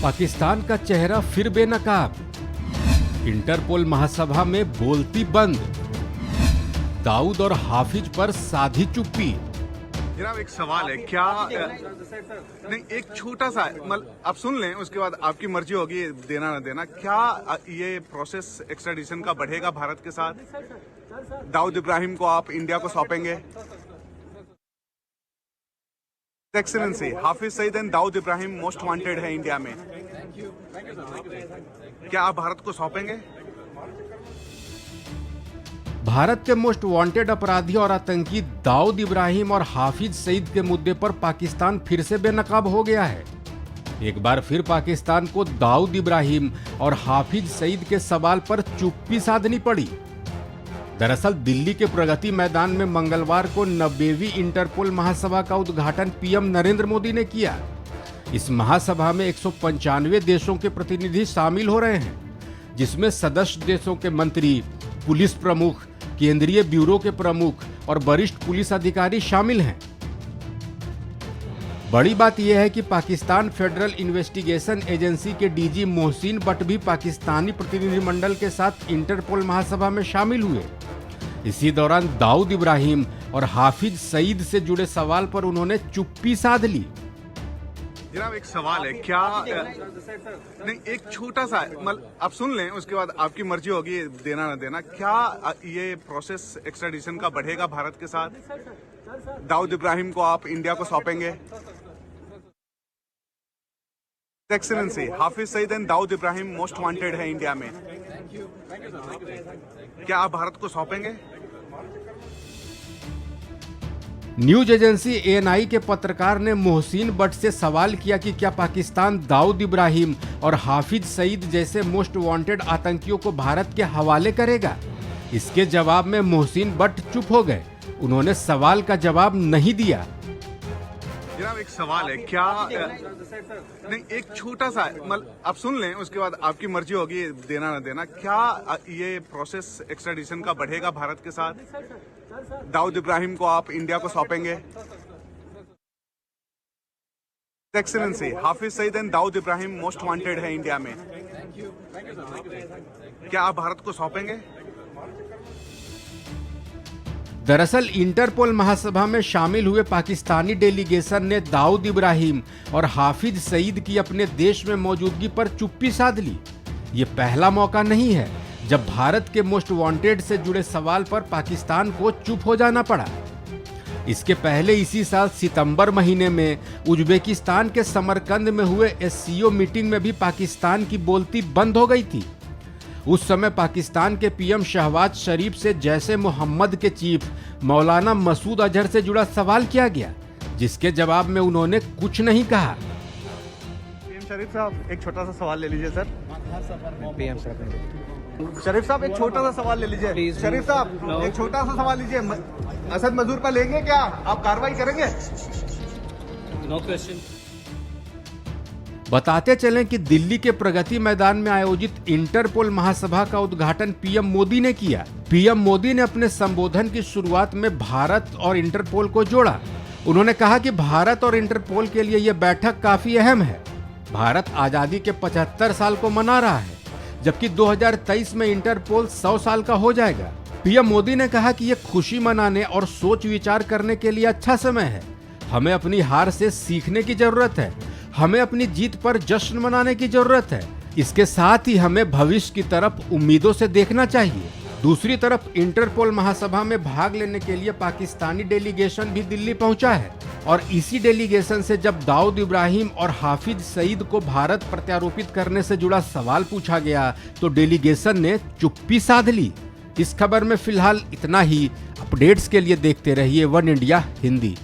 पाकिस्तान का चेहरा फिर बेनकाब। इंटरपोल महासभा में बोलती बंद। दाऊद और हाफिज पर साधी चुप्पी। जनाब एक सवाल है, क्या नहीं एक छोटा सा मतलब आप सुन लें, उसके बाद आपकी मर्जी होगी देना ना देना। क्या ये प्रोसेस एक्स्ट्राडिशन का बढ़ेगा भारत के साथ? दाऊद इब्राहिम को आप इंडिया को सौंपेंगे? Excellency Hafiz Saeed and Dawood Ibrahim most wanted है इंडिया में, क्या आप भारत को सौंपेंगे? भारत के मोस्ट वांटेड अपराधी और आतंकी दाऊद इब्राहिम और हाफिज सईद के मुद्दे पर पाकिस्तान फिर से बेनकाब हो गया है। एक बार फिर पाकिस्तान को दाऊद इब्राहिम और हाफिज सईद के सवाल पर चुप्पी साधनी पड़ी। दरअसल दिल्ली के प्रगति मैदान में मंगलवार को 90वीं इंटरपोल महासभा का उद्घाटन पीएम नरेंद्र मोदी ने किया। इस महासभा में 195 देशों के प्रतिनिधि शामिल हो रहे हैं, जिसमें सदस्य देशों के मंत्री, पुलिस प्रमुख, केंद्रीय ब्यूरो के प्रमुख और वरिष्ठ पुलिस अधिकारी शामिल हैं। बड़ी बात यह है कि पाकिस्तान फेडरल इन्वेस्टिगेशन एजेंसी के डीजी मोहसिन बट भी पाकिस्तानी प्रतिनिधिमंडल के साथ इंटरपोल महासभा में शामिल हुए। इसी दौरान दाऊद इब्राहिम और हाफिज सईद से जुड़े सवाल पर उन्होंने चुप्पी साध ली। जनाब एक सवाल है, क्या नहीं एक छोटा सा मतलब आप सुन लें, उसके बाद आपकी मर्जी होगी देना ना देना। क्या ये प्रोसेस एक्स्ट्राडिशन का बढ़ेगा भारत के साथ? दाऊद इब्राहिम को आप इंडिया को सौंपेंगे? Excellency Hafiz Saeed and Dawood Ibrahim most wanted है इंडिया में, क्या आप भारत को सौंपेंगे? न्यूज एजेंसी एएनआई के पत्रकार ने मोहसिन बट से सवाल किया कि क्या पाकिस्तान दाऊद इब्राहिम और हाफिज सईद जैसे मोस्ट वांटेड आतंकियों को भारत के हवाले करेगा। इसके जवाब में मोहसिन बट चुप हो गए, उन्होंने सवाल का जवाब नहीं दिया। जनाब एक सवाल है, क्या नहीं एक छोटा सा मतलब आप सुन लें, उसके बाद आपकी मर्जी होगी देना ना देना। क्या ये प्रोसेस एक्स्ट्राडिशन का बढ़ेगा भारत के साथ? दाऊद इब्राहिम को आप इंडिया को सौंपेंगे? Excellency Hafiz Saeed and Dawood Ibrahim most wanted है इंडिया में, क्या आप भारत को सौंपेंगे? दरअसल इंटरपोल महासभा में शामिल हुए पाकिस्तानी डेलीगेशन ने दाऊद इब्राहिम और हाफिज सईद की अपने देश में मौजूदगी पर चुप्पी साध ली। ये पहला मौका नहीं है जब भारत के मोस्ट वांटेड से जुड़े सवाल पर पाकिस्तान को चुप हो जाना पड़ा। इसके पहले इसी साल सितंबर महीने में उज्बेकिस्तान के समरकंद में हुए एससीओ मीटिंग में भी पाकिस्तान की बोलती बंद हो गई थी। उस समय पाकिस्तान के पीएम शहबाज शरीफ से जैसे मोहम्मद के चीफ मौलाना मसूद अजहर से जुड़ा सवाल किया गया, जिसके जवाब में उन्होंने कुछ नहीं कहा। पीएम शरीफ साहब एक छोटा सा सवाल ले लीजिए सर। पीएम शरीफ साहब एक छोटा सा सवाल ले लीजिए। शरीफ साहब एक छोटा सा सवाल लीजिए, असद मजदूर पर लेंगे क्या आप कार्रवाई करेंगे? No question. बताते चलें कि दिल्ली के प्रगति मैदान में आयोजित इंटरपोल महासभा का उद्घाटन पीएम मोदी ने किया। पीएम मोदी ने अपने संबोधन की शुरुआत में भारत और इंटरपोल को जोड़ा। उन्होंने कहा कि भारत और इंटरपोल के लिए यह बैठक काफी अहम है। भारत आजादी के 75 साल को मना रहा है, जबकि 2023 में इंटरपोल 100 साल का हो जाएगा। पीएम मोदी ने कहा कि यह खुशी मनाने और सोच विचार करने के लिए अच्छा समय है। हमें अपनी हार से सीखने की जरूरत है, हमें अपनी जीत पर जश्न मनाने की जरूरत है। इसके साथ ही हमें भविष्य की तरफ उम्मीदों से देखना चाहिए। दूसरी तरफ इंटरपोल महासभा में भाग लेने के लिए पाकिस्तानी डेलीगेशन भी दिल्ली पहुंचा है और इसी डेलीगेशन से जब दाऊद इब्राहिम और हाफिज सईद को भारत प्रत्यारोपित करने से जुड़ा सवाल पूछा गया तो डेलीगेशन ने चुप्पी साध ली। इस खबर में फिलहाल इतना ही। अपडेट्स के लिए देखते रहिए वन इंडिया हिंदी।